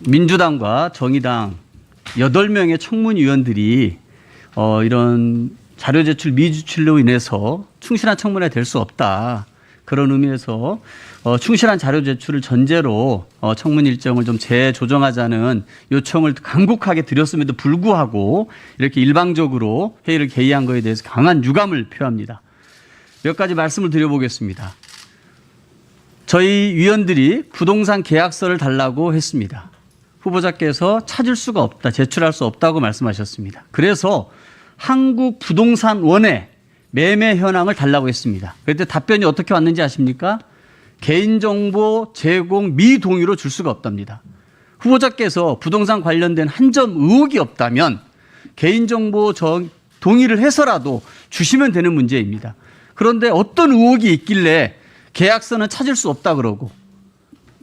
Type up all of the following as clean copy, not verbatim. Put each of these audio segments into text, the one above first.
민주당과 정의당 8명의 청문위원들이 이런 자료 제출 미제출로 인해서 충실한 청문회 될 수 없다. 그런 의미에서 충실한 자료 제출을 전제로 청문 일정을 좀 재조정하자는 요청을 간곡하게 드렸음에도 불구하고 이렇게 일방적으로 회의를 개의한 것에 대해서 강한 유감을 표합니다. 몇 가지 말씀을 드려보겠습니다. 저희 위원들이 부동산 계약서를 달라고 했습니다. 후보자께서 찾을 수가 없다, 제출할 수 없다고 말씀하셨습니다. 그래서 한국부동산원에 매매 현황을 달라고 했습니다. 그때 답변이 어떻게 왔는지 아십니까? 개인정보 제공 미동의로 줄 수가 없답니다. 후보자께서 부동산 관련된 한 점 의혹이 없다면 개인정보 동의를 해서라도 주시면 되는 문제입니다. 그런데 어떤 의혹이 있길래 계약서는 찾을 수 없다 그러고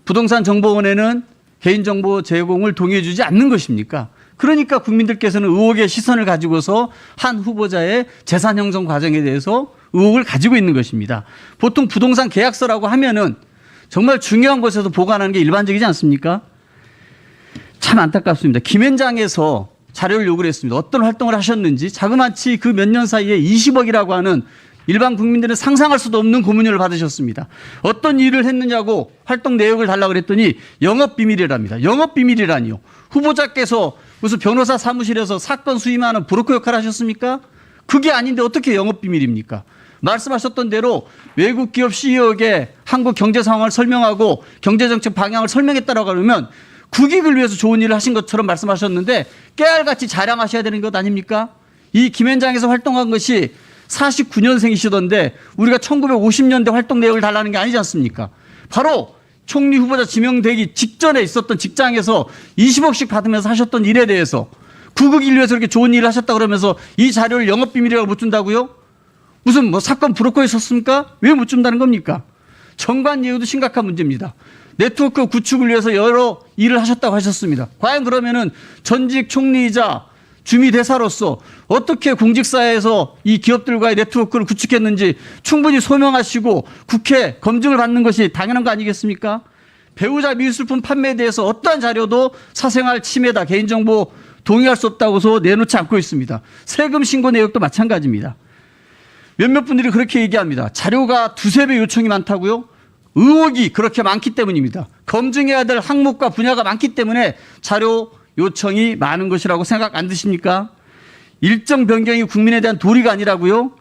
부동산 정보원에는 개인정보 제공을 동의해 주지 않는 것입니까? 그러니까 국민들께서는 의혹의 시선을 가지고서 한 후보자의 재산 형성 과정에 대해서 의혹을 가지고 있는 것입니다. 보통 부동산 계약서라고 하면은 정말 중요한 곳에서 보관하는 게 일반적이지 않습니까? 참 안타깝습니다. 김현장에서 자료를 요구를 했습니다. 어떤 활동을 하셨는지 자그마치 그 몇 년 사이에 20억이라고 하는 일반 국민들은 상상할 수도 없는 고문료를 받으셨습니다. 어떤 일을 했느냐고 활동 내역을 달라고 그랬더니 영업비밀이랍니다. 영업비밀이라니요. 후보자께서 무슨 변호사 사무실에서 사건 수임하는 브로커 역할을 하셨습니까? 그게 아닌데 어떻게 영업비밀입니까? 말씀하셨던 대로 외국 기업 CEO에게 한국 경제 상황을 설명하고 경제정책 방향을 설명했다라고 하면 국익을 위해서 좋은 일을 하신 것처럼 말씀하셨는데 깨알같이 자랑하셔야 되는 것 아닙니까? 이 김현장에서 활동한 것이 49년생이시던데 우리가 1950년대 활동 내역을 달라는 게 아니지 않습니까? 바로 총리 후보자 지명되기 직전에 있었던 직장에서 20억씩 받으면서 하셨던 일에 대해서 국익을 위해서 이렇게 좋은 일을 하셨다 그러면서 이 자료를 영업비밀이라고 못 준다고요? 무슨 뭐 사건 브로커에 섰습니까? 왜 못 준다는 겁니까? 정관 예우도 심각한 문제입니다. 네트워크 구축을 위해서 여러 일을 하셨다고 하셨습니다. 과연 그러면은 전직 총리이자 주미대사로서 어떻게 공직사회에서 이 기업들과의 네트워크를 구축했는지 충분히 소명하시고 국회 검증을 받는 것이 당연한 거 아니겠습니까? 배우자 미술품 판매에 대해서 어떠한 자료도 사생활 침해다, 개인정보 동의할 수 없다고서 내놓지 않고 있습니다. 세금 신고 내역도 마찬가지입니다. 몇몇 분들이 그렇게 얘기합니다. 자료가 두세 배 요청이 많다고요? 의혹이 그렇게 많기 때문입니다. 검증해야 될 항목과 분야가 많기 때문에 자료 요청이 많은 것이라고 생각 안 드십니까? 일정 변경이 국민에 대한 도리가 아니라고요?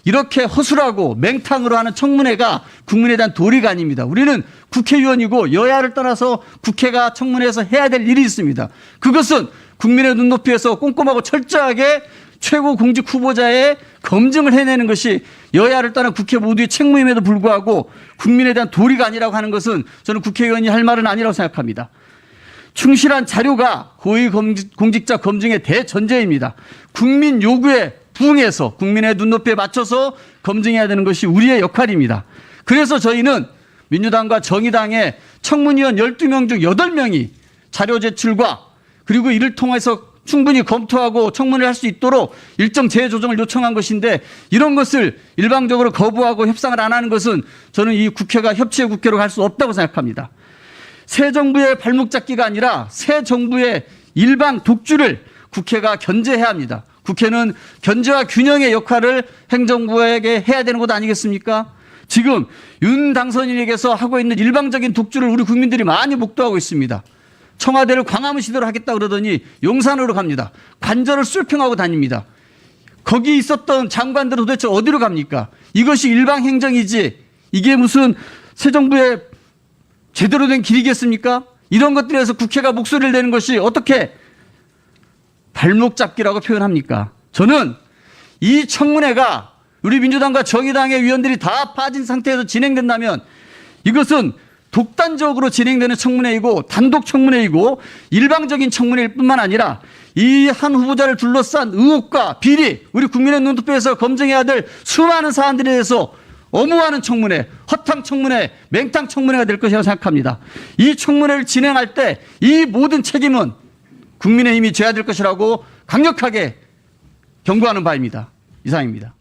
이렇게 허술하고 맹탕으로 하는 청문회가 국민에 대한 도리가 아닙니다. 우리는 국회의원이고 여야를 떠나서 국회가 청문회에서 해야 될 일이 있습니다. 그것은 국민의 눈높이에서 꼼꼼하고 철저하게 최고 공직 후보자의 검증을 해내는 것이 여야를 떠나 국회 모두의 책무임에도 불구하고 국민에 대한 도리가 아니라고 하는 것은 저는 국회의원이 할 말은 아니라고 생각합니다. 충실한 자료가 고위공직자 검증의 대전제입니다. 국민 요구에 부응해서 국민의 눈높이에 맞춰서 검증해야 되는 것이 우리의 역할입니다. 그래서 저희는 민주당과 정의당의 청문위원 12명 중 8명이 자료 제출과 그리고 이를 통해서 충분히 검토하고 청문을 할 수 있도록 일정 재조정을 요청한 것인데 이런 것을 일방적으로 거부하고 협상을 안 하는 것은 저는 이 국회가 협치의 국회로 갈 수 없다고 생각합니다. 새 정부의 발목 잡기가 아니라 새 정부의 일방 독주를 국회가 견제해야 합니다. 국회는 견제와 균형의 역할을 행정부에게 해야 되는 것 아니겠습니까? 지금 윤 당선인에게서 하고 있는 일방적인 독주를 우리 국민들이 많이 목도하고 있습니다. 청와대를 광화문 시대로 하겠다 그러더니 용산으로 갑니다. 관절을 술평하고 다닙니다. 거기 있었던 장관들은 도대체 어디로 갑니까? 이것이 일방 행정이지 이게 무슨 새 정부의 제대로 된 길이겠습니까? 이런 것들에서 국회가 목소리를 내는 것이 어떻게 발목 잡기라고 표현합니까? 저는 이 청문회가 우리 민주당과 정의당의 위원들이 다 빠진 상태에서 진행된다면 이것은 독단적으로 진행되는 청문회이고 단독 청문회이고 일방적인 청문회일 뿐만 아니라 이 한 후보자를 둘러싼 의혹과 비리, 우리 국민의 눈높이에서 검증해야 될 수많은 사안들에 대해서 엄무하는 청문회, 허탕 청문회, 맹탕 청문회가 될 것이라고 생각합니다. 이 청문회를 진행할 때 이 모든 책임은 국민의힘이 져야 될 것이라고 강력하게 경고하는 바입니다. 이상입니다.